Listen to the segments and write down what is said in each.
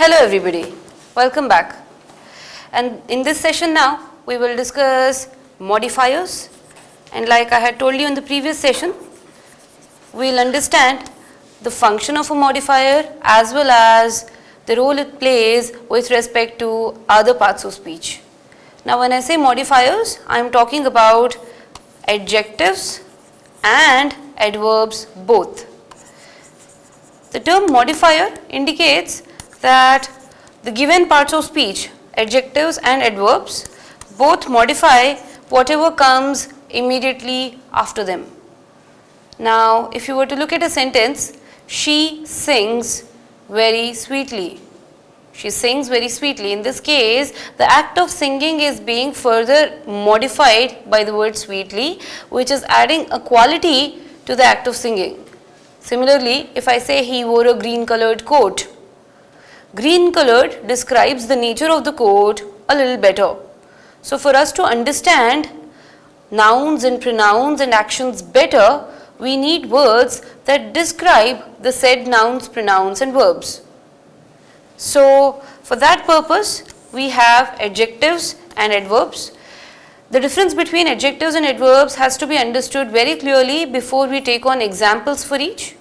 Hello everybody, welcome back. And in this session now, we will discuss modifiers, and like I had told you in the previous session, we will understand the function of a modifier as well as the role it plays with respect to other parts of speech. Now when I say modifiers, I am talking about adjectives and adverbs both. The term modifier indicates that the given parts of speech, adjectives and adverbs, both modify whatever comes immediately after them. Now, if you were to look at a sentence, she sings very sweetly. She sings very sweetly. In this case, the act of singing is being further modified by the word sweetly, which is adding a quality to the act of singing. Similarly, if I say he wore a green colored coat, green colored describes the nature of the coat a little better. So for us to understand nouns and pronouns and actions better, we need words that describe the said nouns, pronouns and verbs. So for that purpose, we have adjectives and adverbs. The difference between adjectives and adverbs has to be understood very clearly before we take on examples for each.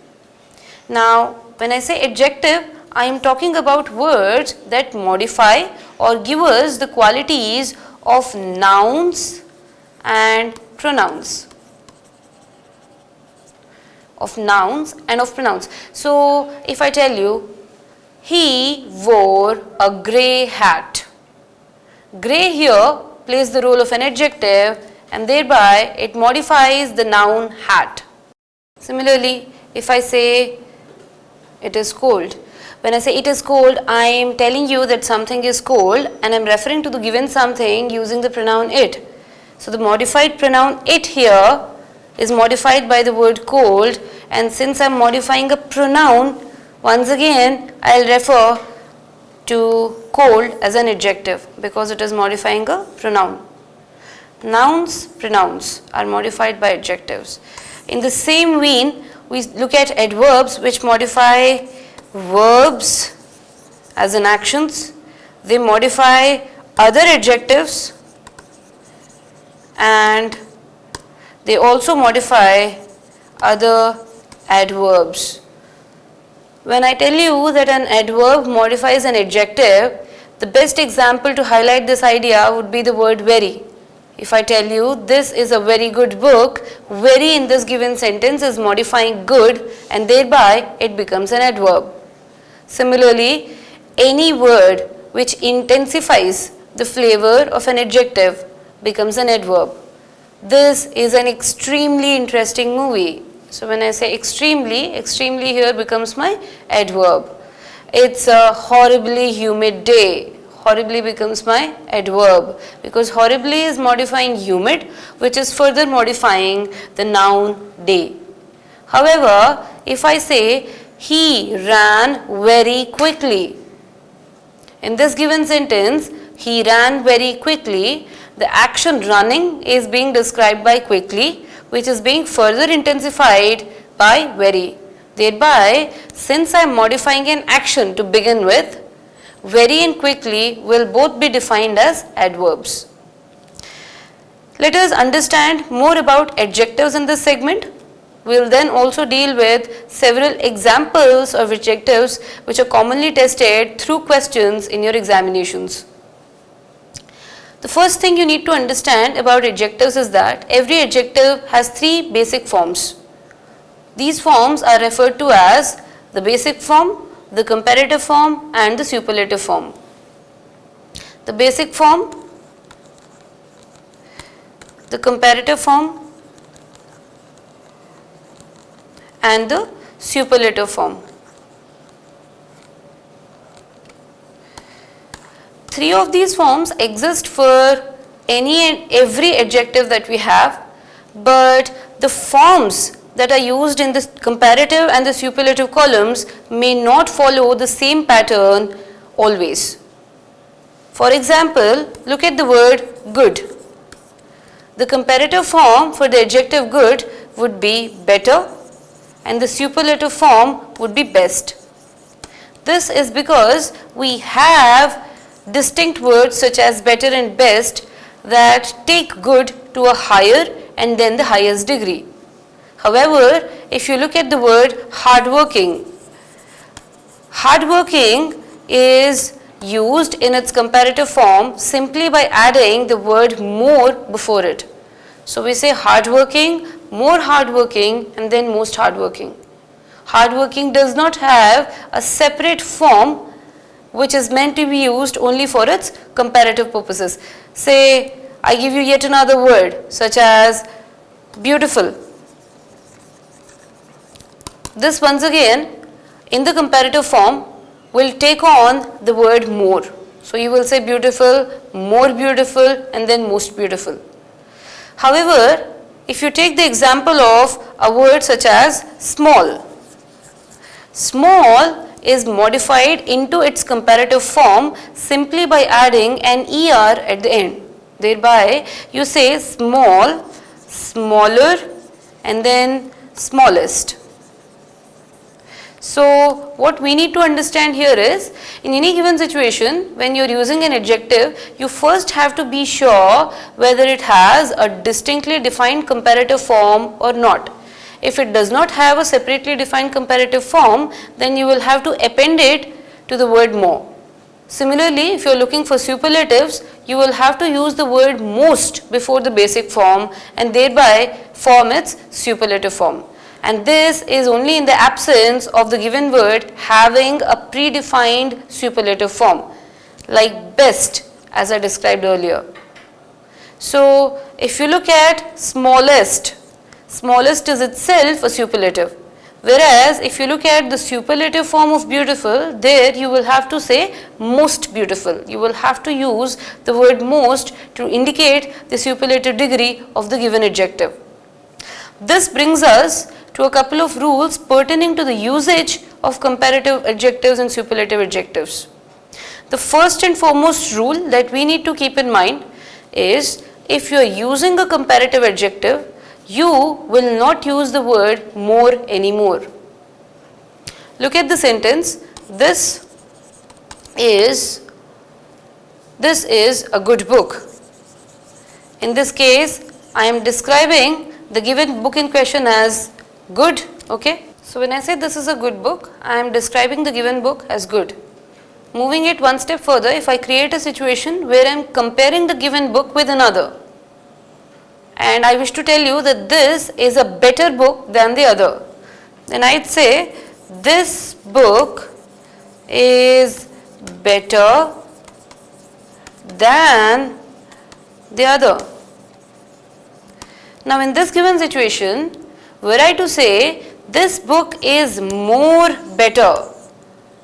Now, when I say adjective, I am talking about words that modify or give us the qualities of nouns and pronouns. Of nouns and of pronouns. So, if I tell you, he wore a grey hat. Grey here plays the role of an adjective and thereby it modifies the noun hat. Similarly, if I say it is cold, when I say it is cold, I am telling you that something is cold and I am referring to the given something using the pronoun it. So the modified pronoun it here is modified by the word cold, and since I am modifying a pronoun, once again I will refer to cold as an adjective because it is modifying a pronoun. Nouns, pronouns are modified by adjectives. In the same vein, we look at adverbs which modify verbs as in actions. They modify other adjectives and they also modify other adverbs. When I tell you that an adverb modifies an adjective, the best example to highlight this idea would be the word very. If I tell you this is a very good book, very in this given sentence is modifying good and thereby it becomes an adverb. Similarly, any word which intensifies the flavor of an adjective becomes an adverb. This is an extremely interesting movie. So when I say extremely here becomes my adverb. It's a horribly humid day. Horribly becomes my adverb because horribly is modifying humid, which is further modifying the noun day. However, if I say he ran very quickly, in this given sentence, he ran very quickly, the action running is being described by quickly, which is being further intensified by very. Thereby, since I am modifying an action to begin with, very and quickly will both be defined as adverbs. Let us understand more about adjectives in this segment. We will then also deal with several examples of adjectives which are commonly tested through questions in your examinations. The first thing you need to understand about adjectives is that every adjective has three basic forms. These forms are referred to as the basic form, the comparative form and the superlative form. The basic form, the comparative form and the superlative form. Three of these forms exist for any and every adjective that we have, but the forms that are used in the comparative and the superlative columns may not follow the same pattern always. For example, look at the word good. The comparative form for the adjective good would be better and the superlative form would be best. This is because we have distinct words such as better and best that take good to a higher and then the highest degree. However, if you look at the word hardworking, hardworking is used in its comparative form simply by adding the word more before it. So we say hardworking, more hardworking, and then most hardworking. Hardworking does not have a separate form which is meant to be used only for its comparative purposes. Say, I give you yet another word such as beautiful. This once again in the comparative form will take on the word more. So you will say beautiful, more beautiful, and then most beautiful. However, if you take the example of a word such as small, small is modified into its comparative form simply by adding an ER at the end. Thereby, you say small, smaller, and then smallest. So, what we need to understand here is, in any given situation, when you are using an adjective, you first have to be sure whether it has a distinctly defined comparative form or not. If it does not have a separately defined comparative form, then you will have to append it to the word more. Similarly, if you are looking for superlatives, you will have to use the word most before the basic form and thereby form its superlative form. And this is only in the absence of the given word having a predefined superlative form, like best, as I described earlier. So, if you look at smallest, smallest is itself a superlative. Whereas, if you look at the superlative form of beautiful, there you will have to say most beautiful. You will have to use the word most to indicate the superlative degree of the given adjective. This brings us to a couple of rules pertaining to the usage of comparative adjectives and superlative adjectives. The first and foremost rule that we need to keep in mind is, if you are using a comparative adjective, you will not use the word more anymore. Look at the sentence, this is a good book. In this case, I am describing the given book in question as good, okay. So when I say this is a good book, I am describing the given book as good. Moving it one step further, if I create a situation where I am comparing the given book with another, and I wish to tell you that this is a better book than the other, then I'd say this book is better than the other. Now in this given situation, were I to say this book is more better,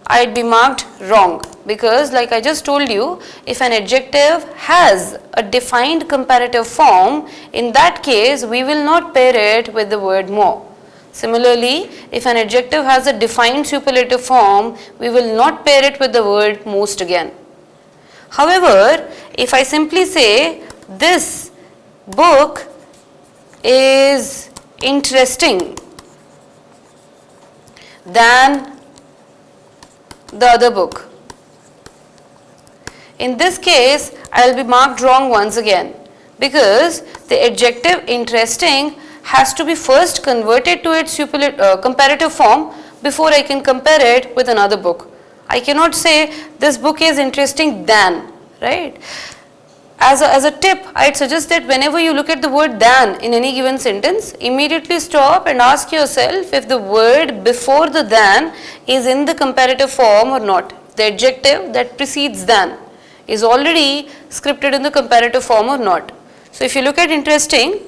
I'd be marked wrong, because like I just told you, if an adjective has a defined comparative form, in that case we will not pair it with the word more. Similarly, if an adjective has a defined superlative form, we will not pair it with the word most again. However, if I simply say this book is interesting than the other book, in this case I will be marked wrong once again, because the adjective interesting has to be first converted to its comparative form before I can compare it with another book. I cannot say this book is interesting than, right? As a tip, I'd suggest that whenever you look at the word than in any given sentence, immediately stop and ask yourself if the word before the than is in the comparative form or not. The adjective that precedes than is already scripted in the comparative form or not. So if you look at interesting,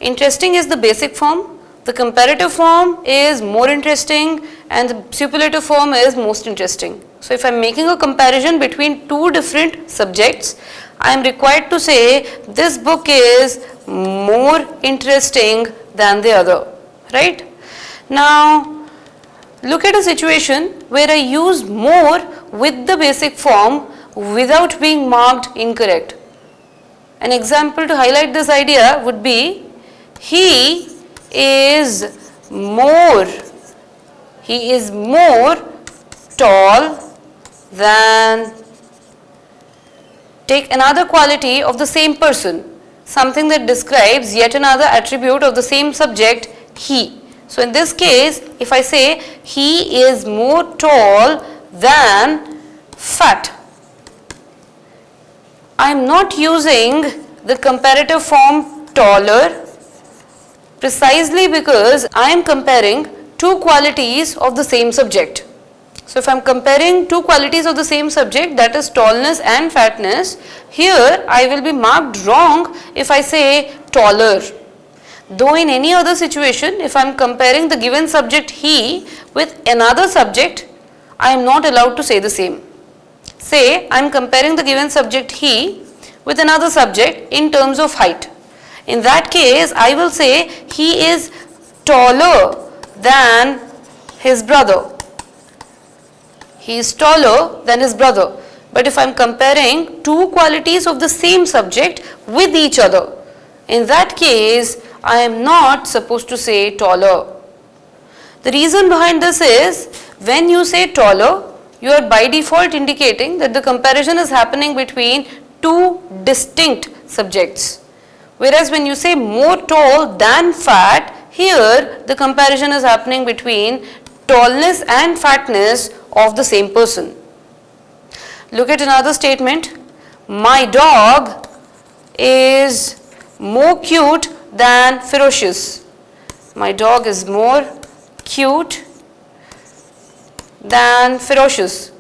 interesting is the basic form, the comparative form is more interesting, and the superlative form is most interesting. So if I am making a comparison between two different subjects, I am required to say this book is more interesting than the other, right? Now, look at a situation where I use more with the basic form without being marked incorrect. An example to highlight this idea would be, he is more tall than, take another quality of the same person, something that describes yet another attribute of the same subject, he. So in this case, if I say he is more tall than fat, I am not using the comparative form taller precisely because I am comparing two qualities of the same subject. So if I am comparing two qualities of the same subject, that is tallness and fatness, here I will be marked wrong if I say taller. Though in any other situation, if I am comparing the given subject he with another subject, I am not allowed to say the same. Say I am comparing the given subject he with another subject in terms of height. In that case, I will say he is taller than his brother. He is taller than his brother. But if I am comparing two qualities of the same subject with each other, in that case, I am not supposed to say taller. The reason behind this is, when you say taller, you are by default indicating that the comparison is happening between two distinct subjects. Whereas when you say more tall than fat, here the comparison is happening between tallness and fatness of the same person. Look at another statement. My dog is more cute than ferocious. My dog is more cute than ferocious.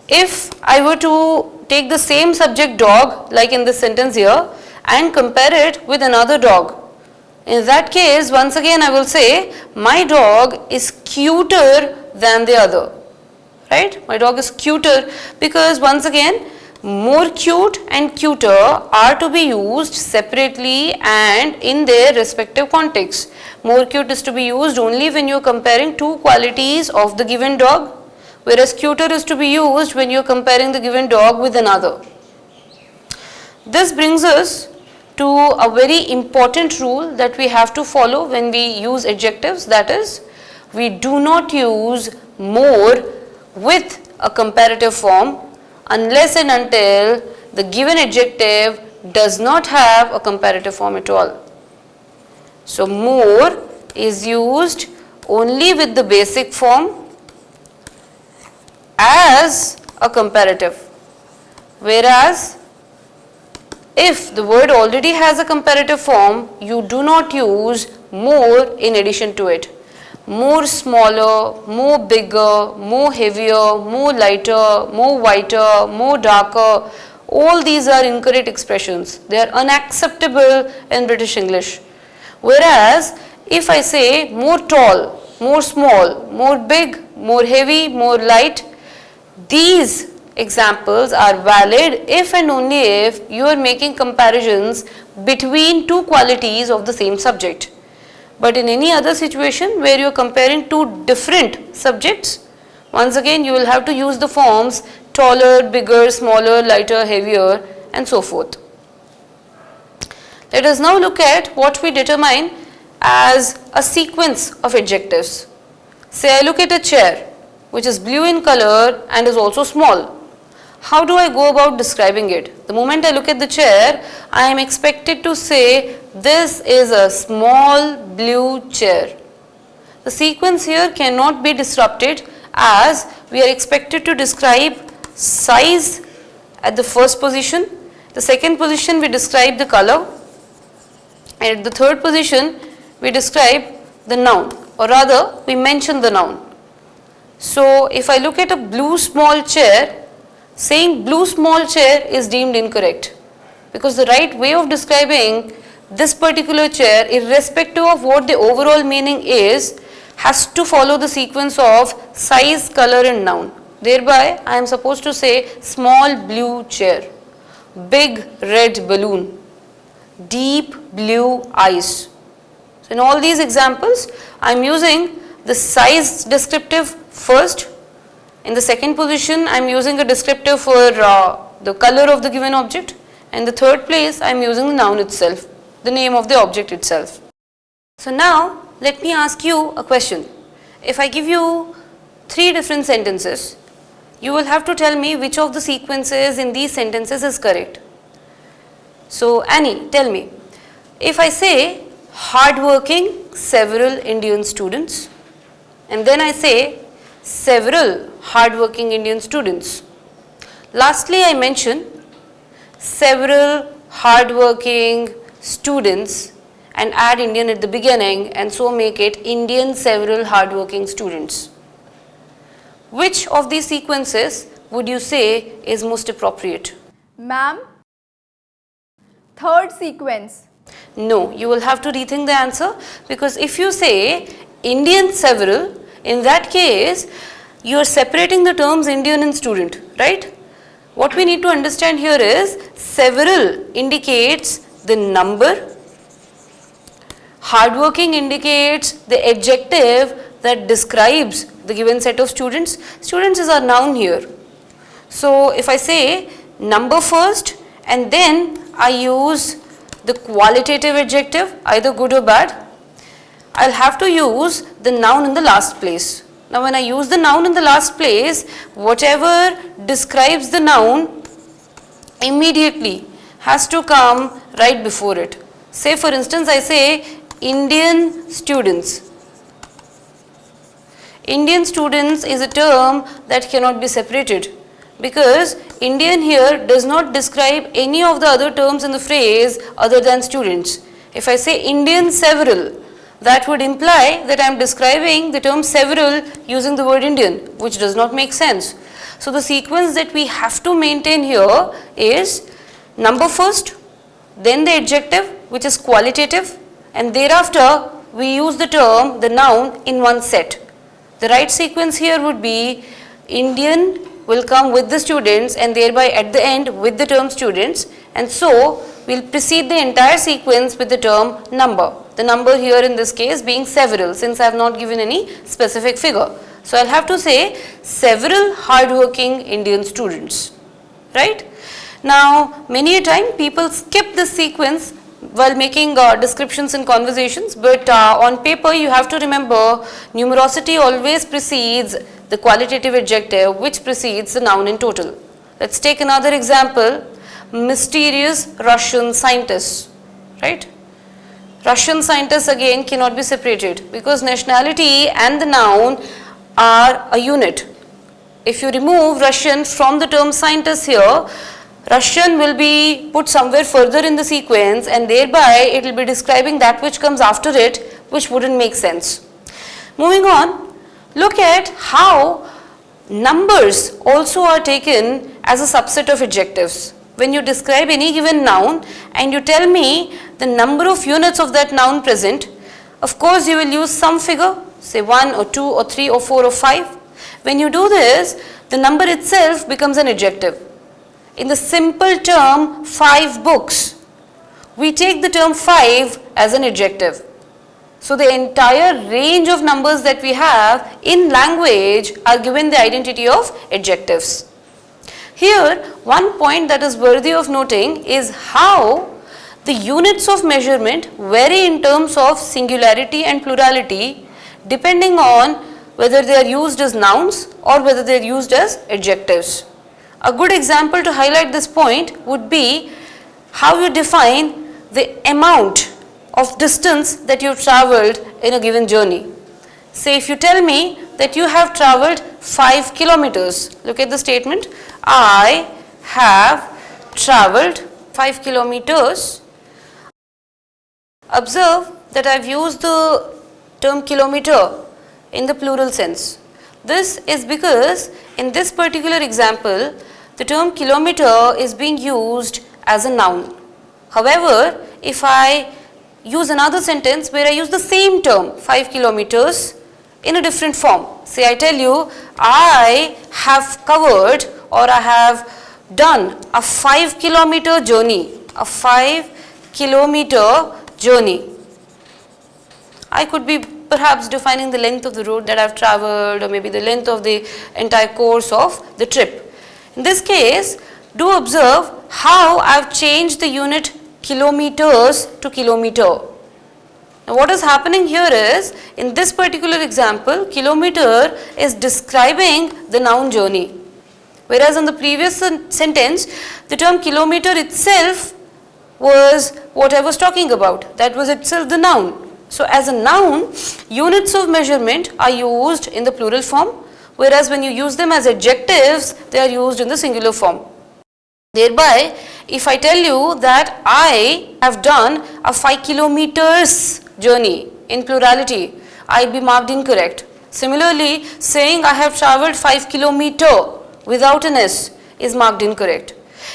If I were to take the same subject dog, like in this sentence here, and compare it with another dog, in that case, once again I will say my dog is cuter than the other. Right? My dog is cuter, because once again more cute and cuter are to be used separately and in their respective contexts. More cute is to be used only when you are comparing two qualities of the given dog, whereas cuter is to be used when you are comparing the given dog with another. This brings us to a very important rule that we have to follow when we use adjectives, that is, we do not use more with a comparative form unless and until the given adjective does not have a comparative form at all. So more is used only with the basic form as a comparative, whereas if the word already has a comparative form, you do not use more in addition to it. More smaller, more bigger, more heavier, more lighter, more whiter, more darker, all these are incorrect expressions. They are unacceptable in British English. Whereas if I say more tall, more small, more big, more heavy, more light, these examples are valid if and only if you are making comparisons between two qualities of the same subject. But in any other situation where you are comparing two different subjects, once again you will have to use the forms taller, bigger, smaller, lighter, heavier, and so forth. Let us now look at what we determine as a sequence of adjectives. Say I look at a chair which is blue in color and is also small. How do I go about describing it? The moment I look at the chair, I am expected to say this is a small blue chair. The sequence here cannot be disrupted as we are expected to describe size at the first position. The second position we describe the color, and at the third position we describe the noun, or rather we mention the noun. So if I look at a blue small chair, saying blue small chair is deemed incorrect, because the right way of describing this particular chair, irrespective of what the overall meaning is, has to follow the sequence of size, color and noun. Thereby I am supposed to say small blue chair, big red balloon, deep blue eyes. So in all these examples I am using the size descriptive first. In the second position, I am using a descriptive for the color of the given object. In the third place, I am using the noun itself, the name of the object itself. So now, let me ask you a question. if I give you 3 different sentences, you will have to tell me which of the sequences in these sentences is correct. So Annie, tell me, if I say hardworking several Indian students, and then I say several hardworking Indian students. Lastly, I mention several hardworking students and add Indian at the beginning, and so make it Indian several hardworking students. Which of these sequences would you say is most appropriate? Ma'am, third sequence. No, you will have to rethink the answer, because if you say Indian several, in that case you are separating the terms Indian and student, right? What we need to understand here is several indicates the number, hardworking indicates the adjective that describes the given set of students. Students is a noun here. So if I say number first and then I use the qualitative adjective, either good or bad, I'll have to use the noun in the last place. Now when I use the noun in the last place, whatever describes the noun immediately has to come right before it. Say for instance, I say Indian students. Indian students is a term that cannot be separated, because Indian here does not describe any of the other terms in the phrase other than students. If I say Indian several, that would imply that I am describing the term several using the word Indian, which does not make sense. So the sequence that we have to maintain here is number first, then the adjective which is qualitative, and thereafter we use the term, the noun, in one set. The right sequence here would be Indian will come with the students and thereby at the end with the term students, and so we will precede the entire sequence with the term number. The number here in this case being several, since I have not given any specific figure. So I will have to say several hardworking Indian students, right? Now many a time people skip this sequence while making descriptions in conversations, but on paper you have to remember numerosity always precedes the qualitative adjective which precedes the noun in total. Let's take another example, mysterious Russian scientists, right? Russian scientists again cannot be separated because nationality and the noun are a unit. If you remove Russian from the term scientist here, Russian will be put somewhere further in the sequence and thereby it will be describing that which comes after it, which wouldn't make sense. Moving on, look at how numbers also are taken as a subset of adjectives. When you describe any given noun and you tell me the number of units of that noun present, of course you will use some figure, say 1 or 2 or 3 or 4 or 5. When you do this, the number itself becomes an adjective. In the simple term 5 books, we take the term 5 as an adjective. So the entire range of numbers that we have in language are given the identity of adjectives. Here, one point that is worthy of noting is how the units of measurement vary in terms of singularity and plurality depending on whether they are used as nouns or whether they are used as adjectives. A good example to highlight this point would be how you define the amount of distance that you have travelled in a given journey. Say if you tell me that you have travelled 5 kilometers, look at the statement, I have travelled 5 kilometers. Observe that I have used the term kilometer in the plural sense. This is because in this particular example, the term kilometer is being used as a noun. However, if I use another sentence where I use the same term 5 kilometers in a different form, say I tell you I have covered or I have done a 5 kilometer journey, a 5 kilometer journey. I could be perhaps defining the length of the road that I have travelled or maybe the length of the entire course of the trip. In this case, do observe how I have changed the unit kilometers to kilometer. Now what is happening here is, in this particular example, kilometer is describing the noun journey. Whereas in the previous sentence, the term kilometer itself was what I was talking about. That was itself the noun. So as a noun, units of measurement are used in the plural form, whereas when you use them as adjectives, they are used in the singular form. Thereby, if I tell you that I have done a 5 kilometers journey in plurality, I'll be marked incorrect. Similarly, saying I have travelled 5 kilometer without an S is marked incorrect.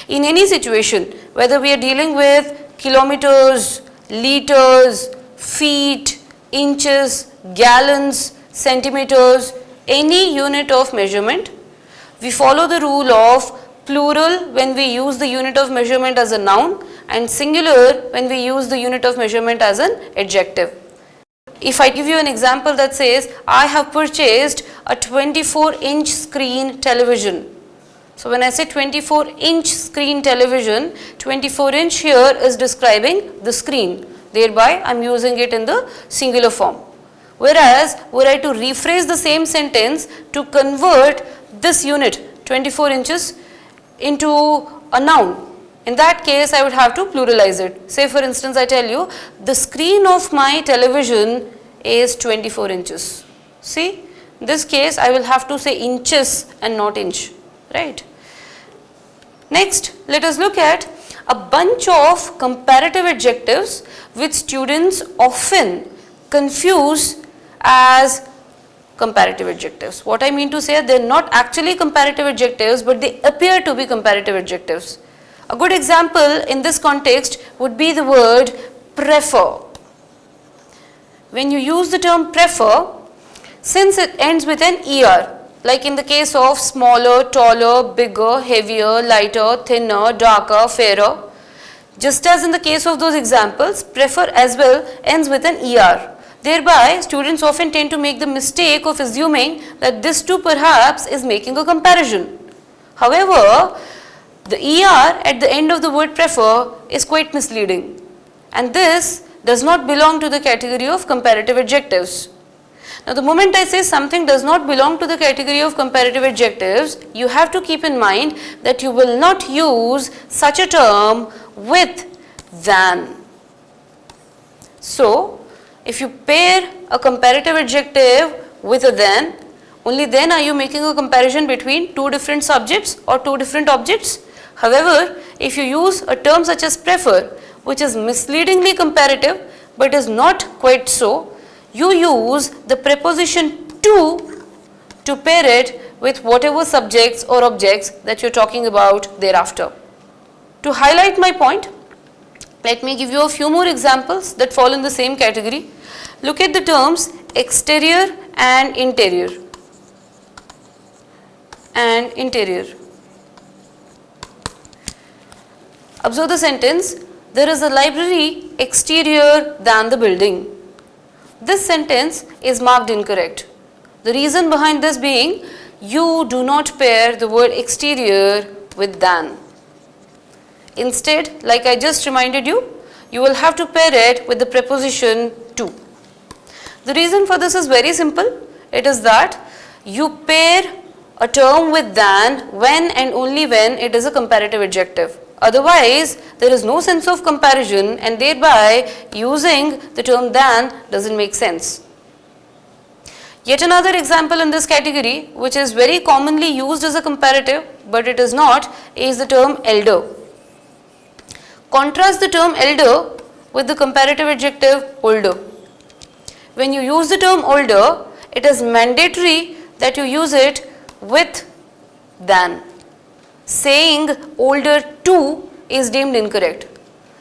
In any situation, whether we are dealing with kilometers, liters, feet, inches, gallons, centimeters, any unit of measurement, we follow the rule of plural when we use the unit of measurement as a noun and singular when we use the unit of measurement as an adjective. If I give you an example that says, I have purchased a 24-inch screen television. So when I say 24-inch screen television, 24-inch here is describing the screen. Thereby, I am using it in the singular form. Whereas, were I to rephrase the same sentence to convert this unit, 24 inches, into a noun, in that case, I would have to pluralize it. Say for instance, I tell you, the screen of my television is 24 inches. See, in this case, I will have to say inches and not inch, right? Next, let us look at a bunch of comparative adjectives which students often confuse as comparative adjectives. What I mean to say, they are not actually comparative adjectives, but they appear to be comparative adjectives. A good example in this context would be the word prefer. When you use the term prefer, since it ends with an er, like in the case of smaller, taller, bigger, heavier, lighter, thinner, darker, fairer, just as in the case of those examples, prefer as well ends with an er. Thereby, students often tend to make the mistake of assuming that this too perhaps is making a comparison. However, the er at the end of the word prefer is quite misleading, and this does not belong to the category of comparative adjectives. Now, the moment I say something does not belong to the category of comparative adjectives, you have to keep in mind that you will not use such a term with than. So, if you pair a comparative adjective with a than, only then are you making a comparison between two different subjects or two different objects. However, if you use a term such as prefer, which is misleadingly comparative but is not quite so, you use the preposition to pair it with whatever subjects or objects that you are talking about thereafter. To highlight my point, let me give you a few more examples that fall in the same category. Look at the terms exterior and interior. And interior. Observe the sentence, there is a library exterior than the building. This sentence is marked incorrect. The reason behind this being, you do not pair the word exterior with than. Instead, like I just reminded you, you will have to pair it with the preposition to. The reason for this is very simple. It is that you pair a term with than when and only when it is a comparative adjective. Otherwise, there is no sense of comparison, and thereby using the term than doesn't make sense. Yet another example in this category, which is very commonly used as a comparative but it is not, is the term elder. Contrast the term elder with the comparative adjective older. When you use the term older, it is mandatory that you use it with than. Saying older to is deemed incorrect.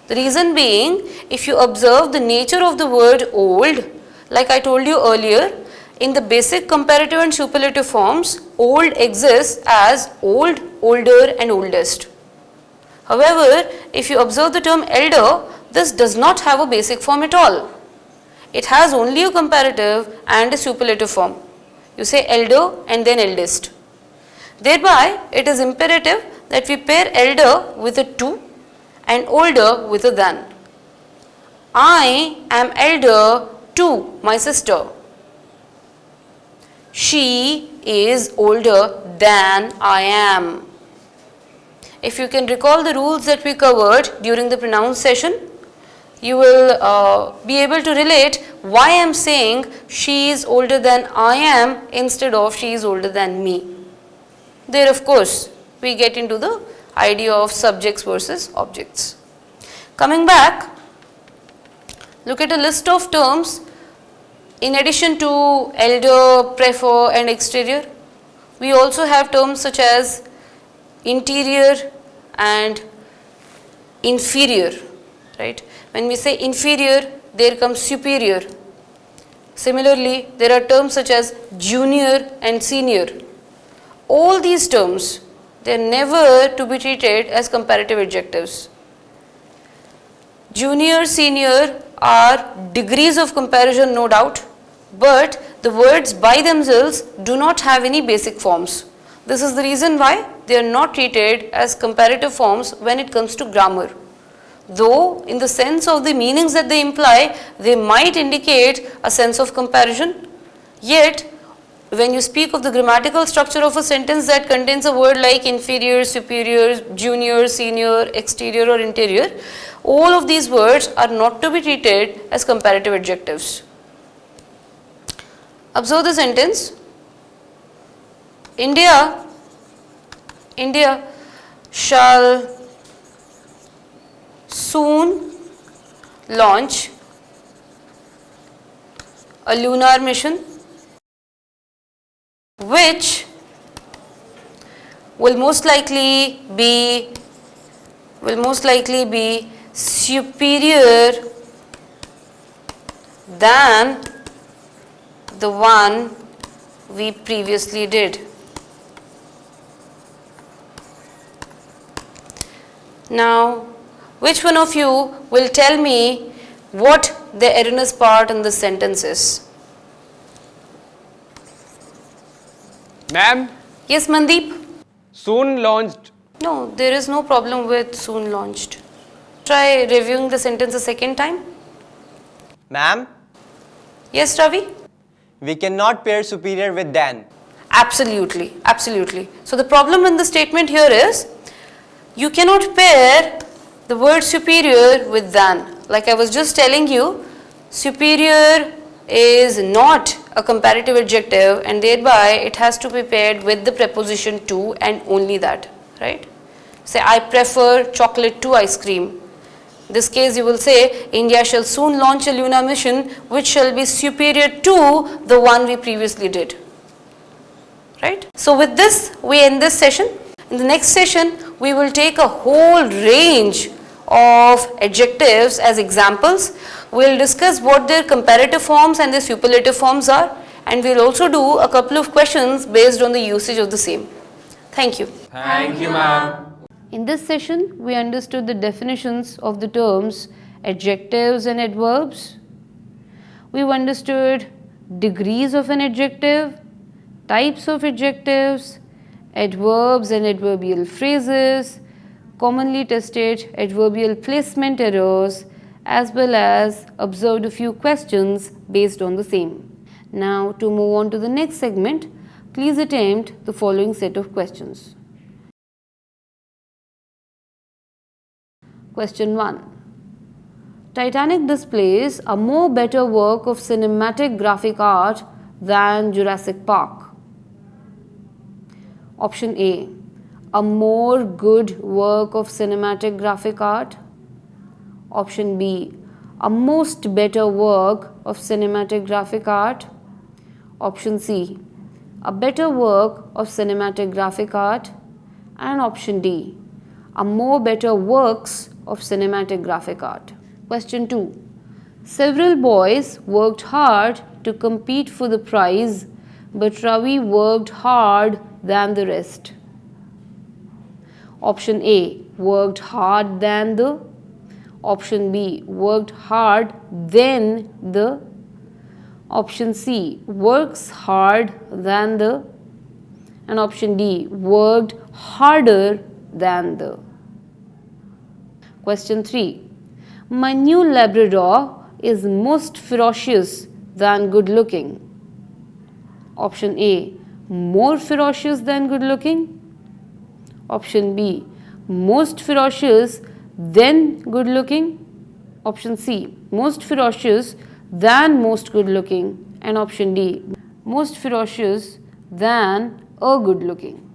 The reason being, if you observe the nature of the word old, like I told you earlier, in the basic comparative and superlative forms, old exists as old, older and oldest. However, if you observe the term elder, this does not have a basic form at all. It has only a comparative and a superlative form. You say elder and then eldest. Thereby, it is imperative that we pair elder with a to and older with a than. I am elder to my sister. She is older than I am. If you can recall the rules that we covered during the pronoun session, you will be able to relate why I am saying she is older than I am instead of she is older than me. There, of course, we get into the idea of subjects versus objects. Coming back, look at a list of terms in addition to elder, prefer and exterior. We also have terms such as interior and inferior, right? When we say inferior, there comes superior. Similarly, there are terms such as junior and senior. All these terms, they are never to be treated as comparative adjectives. Junior, senior are degrees of comparison, no doubt, but the words by themselves do not have any basic forms. This is the reason why they are not treated as comparative forms when it comes to grammar. Though in the sense of the meanings that they imply, they might indicate a sense of comparison, yet when you speak of the grammatical structure of a sentence that contains a word like inferior, superior, junior, senior, exterior or interior, all of these words are not to be treated as comparative adjectives. Observe the sentence. India shall soon launch a lunar mission which will most likely be superior than the one we previously did. Now, which one of you will tell me what the erroneous part in this sentence is? Ma'am? Yes, Mandeep? Soon launched. No, there is no problem with soon launched. Try reviewing the sentence a second time. Ma'am, Yes, Ravi? we cannot pair superior with than. Absolutely, absolutely. So the problem in the statement here is you cannot pair the word superior with than. Like I was just telling you, superior is not a comparative adjective and thereby it has to be paired with the preposition to and only that, right? Say I prefer chocolate to ice cream. In this case you will say India shall soon launch a lunar mission which shall be superior to the one we previously did. Right? So with this we end this session. In the next session we will take a whole range of adjectives as examples. We will discuss what their comparative forms and their superlative forms are, and we will also do a couple of questions based on the usage of the same. Thank you. Thank you, ma'am. In this session, we understood the definitions of the terms adjectives and adverbs. We've understood degrees of an adjective, types of adjectives, adverbs and adverbial phrases, commonly tested adverbial placement errors, as well as observed a few questions based on the same. Now, to move on to the next segment, please attempt the following set of questions. Question 1. Titanic displays a more better work of cinematic graphic art than Jurassic Park. Option A. A more good work of cinematic graphic art. Option B. A most better work of cinematic graphic art. Option C. A better work of cinematic graphic art. And option D. A more better works of cinematic graphic art. Question 2. Several boys worked hard to compete for the prize, but Ravi worked hard than the rest. Option A. Worked hard than the. Option B. Worked hard then the. Option C. Works hard than the. And option D. Worked harder than the. Question 3. My new Labrador is most ferocious than good looking. Option A, more ferocious than good looking. Option B, most ferocious then good looking. Option C, most ferocious than most good looking. And option D, most ferocious than a good looking.